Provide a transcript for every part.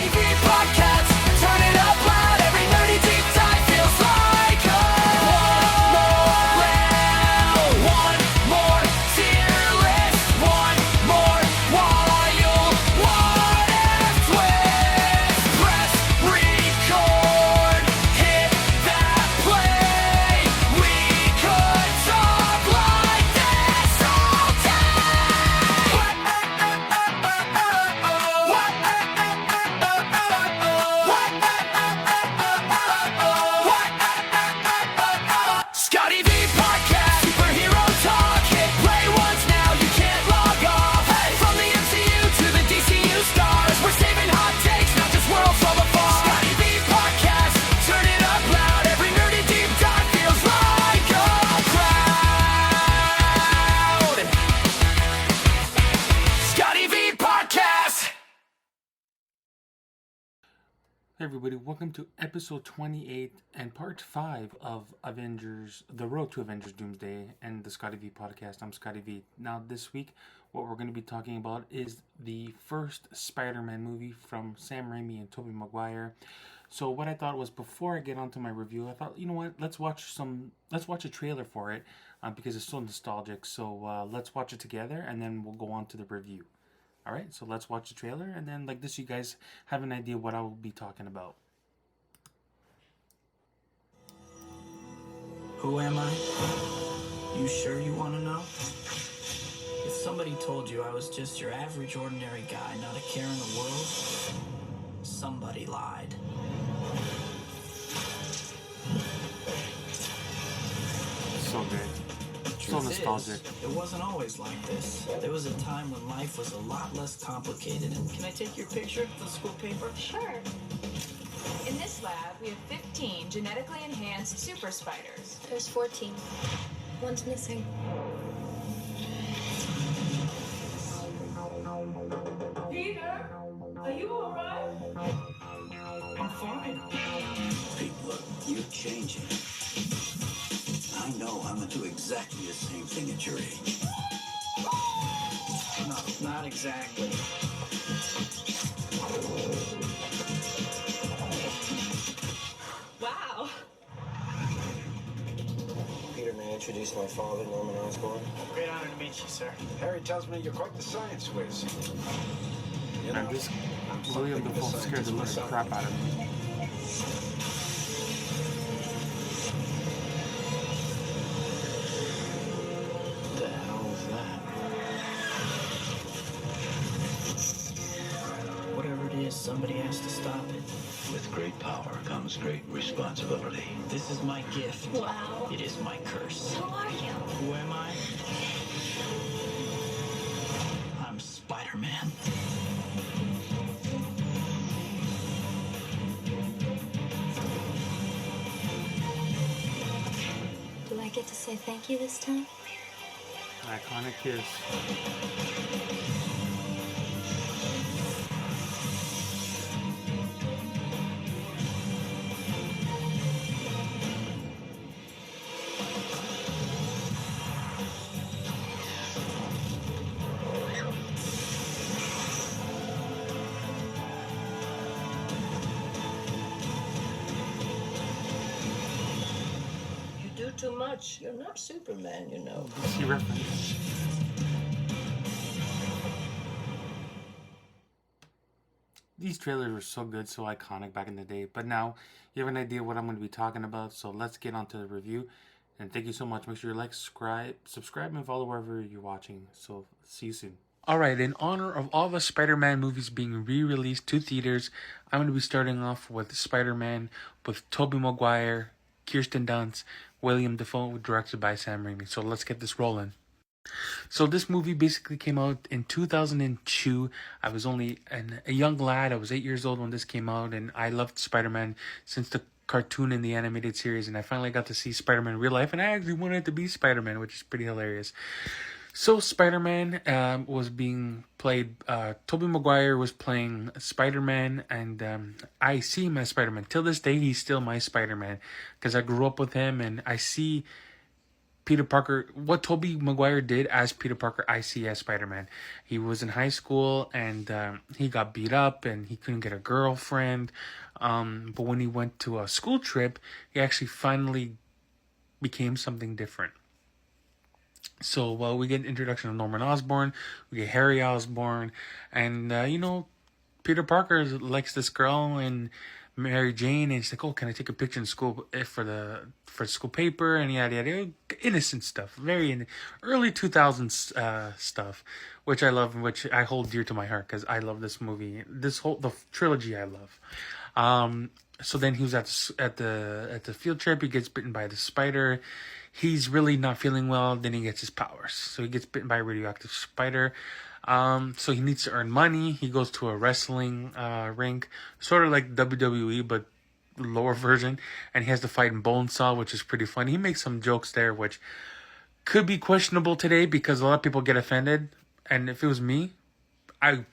Scotty V Podcast, turn it up loud. Every nerdy deep dive feels like one more round, one more tier list, one more wild, what if twist. Press record, hit that play. We could talk like this all day. Scotty V Podcast, superhero talk. Hit play once now, you can't log off. Hey, from the MCU to the DCU stars, we're saving hot takes, not just worlds from afar. Scotty V Podcast, turn it up loud. Every nerdy deep dive feels like a crowd. Scotty V Podcast. Hey everybody, welcome to episode 28 and part 5 of Avengers, The Road to Avengers Doomsday and the Scotty V Podcast. I'm Scotty V. Now this week, what we're going to be talking about is the first Spider-Man movie from Sam Raimi and Tobey Maguire. So what I thought was, before I get onto my review, I thought, you know what, let's watch a trailer for it because it's so nostalgic. So let's watch it together and then we'll go on to the review. Alright, so let's watch the trailer, and then like this you guys have an idea what I will be talking about. Who am I? You sure you want to know? If somebody told you I was just your average, ordinary guy, not a care in the world, somebody lied. So good. So Truth nostalgic. is, it wasn't always like this. There was a time when life was a lot less complicated. Can I take your picture, the school paper? Sure. In this lab, we have 15 genetically enhanced super spiders. There's 14. One's missing. Peter, are you alright? I'm fine. Pete, look, you're changing. I know I'm gonna do exactly the same thing at your age. No, not exactly. Wow. Peter, may I introduce my father, Norman Osborn? Great honor to meet you, sir. Harry tells me you're quite the science whiz. You And this William something of a Dafoe scared the scientist living myself. crap out of me. What the hell is that? Whatever it is, somebody has to stop it. With great power comes great responsibility. This is my gift. Wow. It is my curse. Who are you? Who am I? I'm Spider-Man. Do I get to say thank you this time? Iconic kiss. You do too much. You're not Superman, you know. DC reference. These trailers were so good, so iconic back in the day. But now you have an idea what I'm going to be talking about. So let's get on to the review. And thank you so much. Make sure you like, subscribe, and follow wherever you're watching. So see you soon. Alright, in honor of all the Spider-Man movies being re-released to theaters, I'm going to be starting off with Spider-Man with Tobey Maguire, Kirsten Dunst, William Dafoe, directed by Sam Raimi. So let's get this rolling. So this movie basically came out in 2002. I was only a young lad. I was 8 years old when this came out, and I loved Spider-Man since the cartoon and the animated series, and I finally got to see Spider-Man in real life, and I actually wanted to be Spider-Man, which is pretty hilarious. So Spider-Man was being played, Tobey Maguire was playing Spider-Man, and I see him as Spider-Man. Till this day, he's still my Spider-Man, because I grew up with him, and I see Peter Parker, what Tobey Maguire did as Peter Parker, I see as Spider-Man. He was in high school and he got beat up and he couldn't get a girlfriend. But when he went to a school trip, he actually finally became something different. So, we get an introduction of Norman Osborn, we get Harry Osborn, and, Peter Parker likes this girl and Mary Jane, and she's like, "Oh, can I take a picture in school for school paper?" And yada yada, innocent stuff, very early 2000s stuff, which I love, which I hold dear to my heart because I love this movie, the trilogy I love. So then he was at the field trip. He gets bitten by the spider. He's really not feeling well. Then he gets his powers. So he gets bitten by a radioactive spider. So he needs to earn money. He goes to a wrestling rink, sort of like WWE, but lower version. And he has to fight in Bonesaw, which is pretty funny. He makes some jokes there, which could be questionable today because a lot of people get offended. And if it was me, I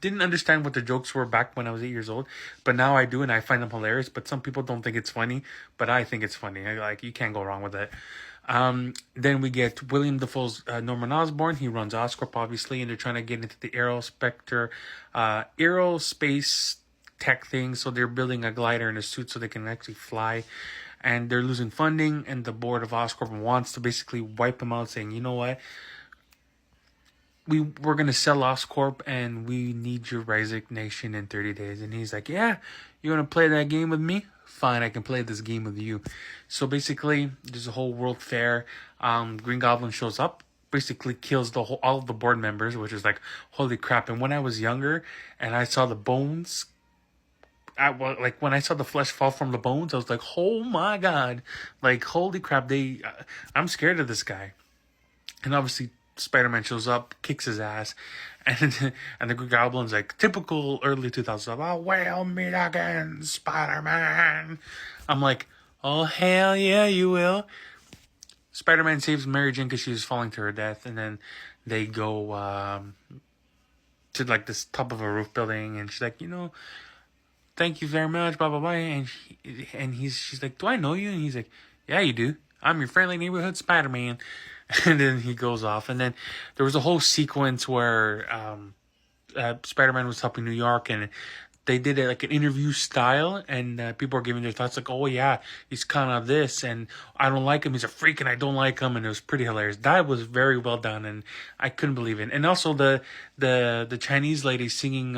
didn't understand what the jokes were back when I was 8 years old, but now I do, and I find them hilarious. But some people don't think it's funny, but I think it's funny. You can't go wrong with it. Then we get William Dafoe's Norman Osborn. He runs Oscorp, obviously, and they're trying to get into the aerospace tech thing. So they're building a glider in a suit so they can actually fly. And they're losing funding, and the board of Oscorp wants to basically wipe them out, saying, "You know what? We're going to sell Oscorp, and we need your resignation in 30 days. And he's like, "Yeah, you want to play that game with me? Fine, I can play this game with you." So basically, there's a whole world fair. Green Goblin shows up, basically kills all of the board members, which is like, holy crap. And when I was younger and I saw the bones, when I saw the flesh fall from the bones, I was like, oh my God, like, holy crap, I'm scared of this guy. And obviously, Spider-Man shows up, kicks his ass, and the Green Goblin's like, typical early 2000s, "Oh, we'll meet again, Spider-Man." I'm like, oh, hell yeah, you will. Spider-Man saves Mary Jane because she was falling to her death, and then they go to like this top of a roof building, and she's like, "Thank you very much, blah, blah, blah." And she's like, "Do I know you?" And he's like, "Yeah, you do. I'm your friendly neighborhood Spider-Man." And then he goes off. And then there was a whole sequence where Spider-Man was helping New York, and they did it like an interview style, and people are giving their thoughts like, "Oh yeah, he's kind of this, and I don't like him. He's a freak, and I don't like him." And it was pretty hilarious. That was very well done, and I couldn't believe it. And also the Chinese lady singing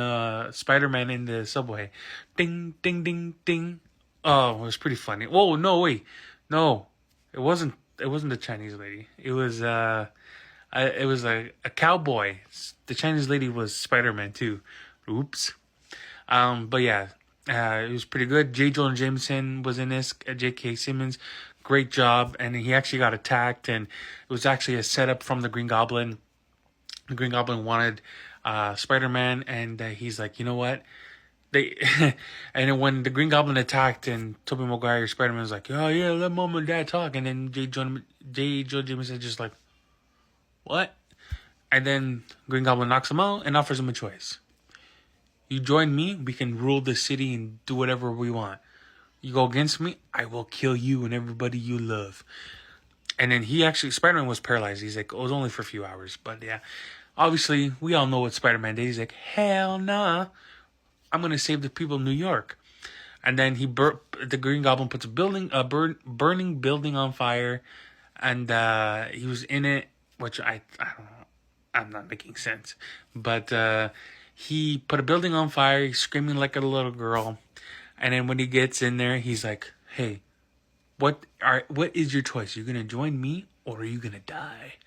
Spider-Man in the subway, ding ding ding ding. Oh, it was pretty funny. Whoa, no wait, no, it wasn't. It wasn't the Chinese lady. It was a cowboy. The Chinese lady was Spider-Man too. Oops. But yeah, it was pretty good. J. Jonah Jameson was in this. J.K. Simmons, great job. And he actually got attacked, and it was actually a setup from the Green Goblin. The Green Goblin wanted Spider-Man, and he's like, "You know what?" And then when the Green Goblin attacked and Tobey Maguire, Spider-Man was like, "Oh yeah, let Mom and Dad talk." And then J. Jonah Jameson just like, "What?" And then Green Goblin knocks him out and offers him a choice. "You join me, we can rule the city and do whatever we want. You go against me, I will kill you and everybody you love." And then Spider-Man was paralyzed. He's like, "Oh, it was only for a few hours." But yeah, obviously, we all know what Spider-Man did. He's like, "Hell nah. I'm going to save the people of New York." And then the Green Goblin puts a burning building on fire, and he was in it, which I don't know, I'm not making sense. But he put a building on fire, he's screaming like a little girl, and then when he gets in there, he's like, "Hey, what is your choice? You're going to join me, or are you going to die?"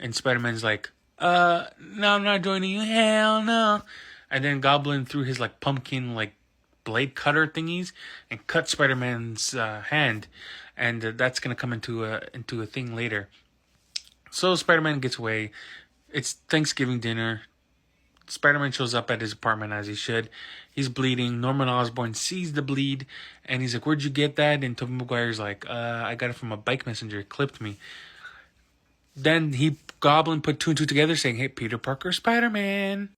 And Spider-Man's like, "No, I'm not joining you, hell no." And then Goblin threw his like pumpkin like blade cutter thingies and cut Spider-Man's hand, and that's gonna come into a thing later. So Spider-Man gets away. It's Thanksgiving dinner. Spider-Man shows up at his apartment as he should. He's bleeding. Norman Osborn sees the bleed, and he's like, "Where'd you get that?" And Tobey Maguire's like, "I got it from a bike messenger. It clipped me." Then Goblin put two and two together, saying, "Hey, Peter Parker, Spider-Man."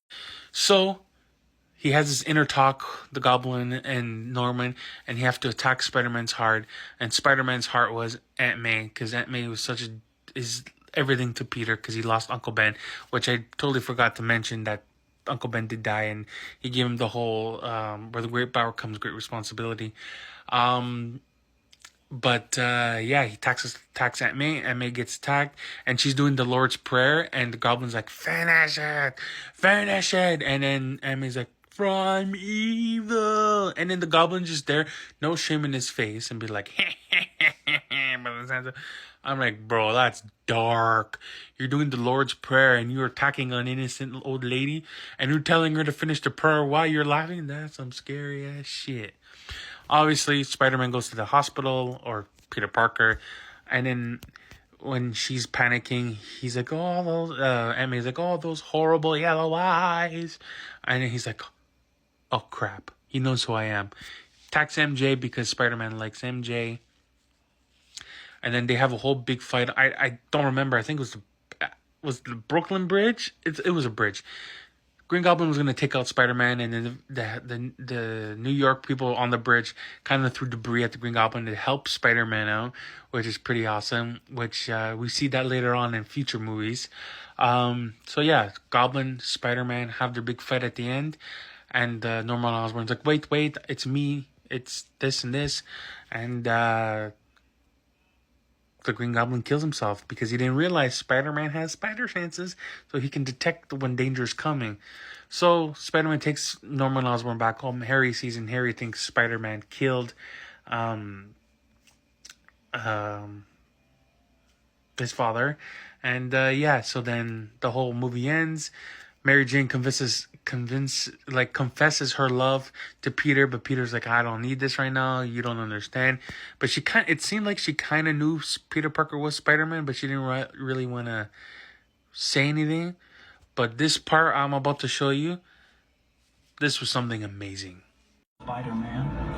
So he has this inner talk, the Goblin and Norman, and he have to attack Spider-Man's heart. And Spider-Man's heart was Aunt May, because Aunt May was is everything to Peter, because he lost Uncle Ben, which I totally forgot to mention that Uncle Ben did die, and he gave him the whole where the great power comes great responsibility. But he attacks Aunt May. Aunt May gets attacked, and she's doing the Lord's Prayer, and the Goblin's like, finish it, and then Aunt May's like, from evil, and then the Goblin's just there, no shame in his face, and be like, I'm like, bro, that's dark. You're doing the Lord's Prayer, and you're attacking an innocent old lady, and you're telling her to finish the prayer while you're laughing? That's some scary ass shit. Obviously, Spider-Man goes to the hospital, or Peter Parker, and then when she's panicking, he's like, Aunt May's like, oh, those horrible yellow eyes. And then he's like, oh, crap. He knows who I am. Attacks MJ because Spider-Man likes MJ. And then they have a whole big fight. I don't remember. I think it was the Brooklyn Bridge? It was a bridge. Green Goblin was going to take out Spider-Man, and then the New York people on the bridge kind of threw debris at the Green Goblin to help Spider-Man out, which is pretty awesome, which we see that later on in future movies. Goblin, Spider-Man have their big fight at the end, and Norman Osborn's like, wait, it's me, it's this and this, and the Green Goblin kills himself because he didn't realize Spider-Man has spider senses, so he can detect when danger is coming. So Spider-Man takes Norman Osborn back home. Harry sees, and Harry thinks Spider-Man killed his father. And so then the whole movie ends. Mary Jane confesses her love to Peter, but Peter's like, I don't need this right now. You don't understand. But it seemed like she kind of knew Peter Parker was Spider-Man, but she didn't really want to say anything. But this part I'm about to show you, this was something amazing. Spider-Man.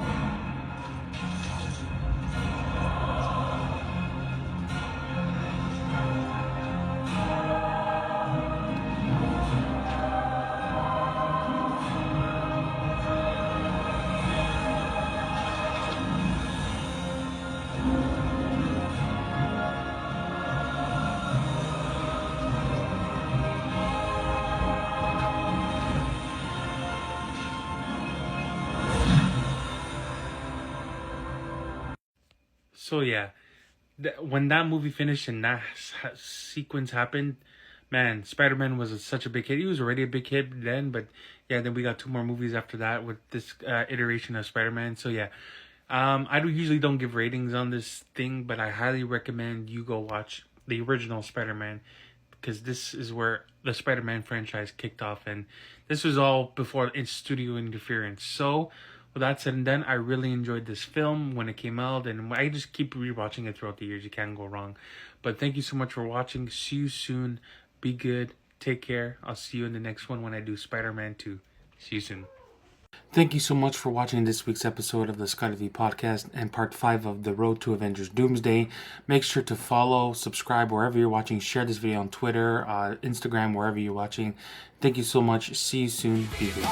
So yeah, when that movie finished and that sequence happened, man, Spider-Man was such a big hit. He was already a big hit then, but yeah, then we got 2 more movies after that with this iteration of Spider-Man. So yeah, I usually don't give ratings on this thing, but I highly recommend you go watch the original Spider-Man, because this is where the Spider-Man franchise kicked off, and this was all before studio interference. So with that said and done, I really enjoyed this film when it came out, and I just keep rewatching it throughout the years. You can't go wrong. But thank you so much for watching. See you soon. Be good. Take care. I'll see you in the next one when I do Spider-Man 2. See you soon. Thank you so much for watching this week's episode of the Scotty V Podcast and part 5 of The Road to Avengers Doomsday. Make sure to follow, subscribe wherever you're watching. Share this video on Twitter, Instagram, wherever you're watching. Thank you so much. See you soon. Be good.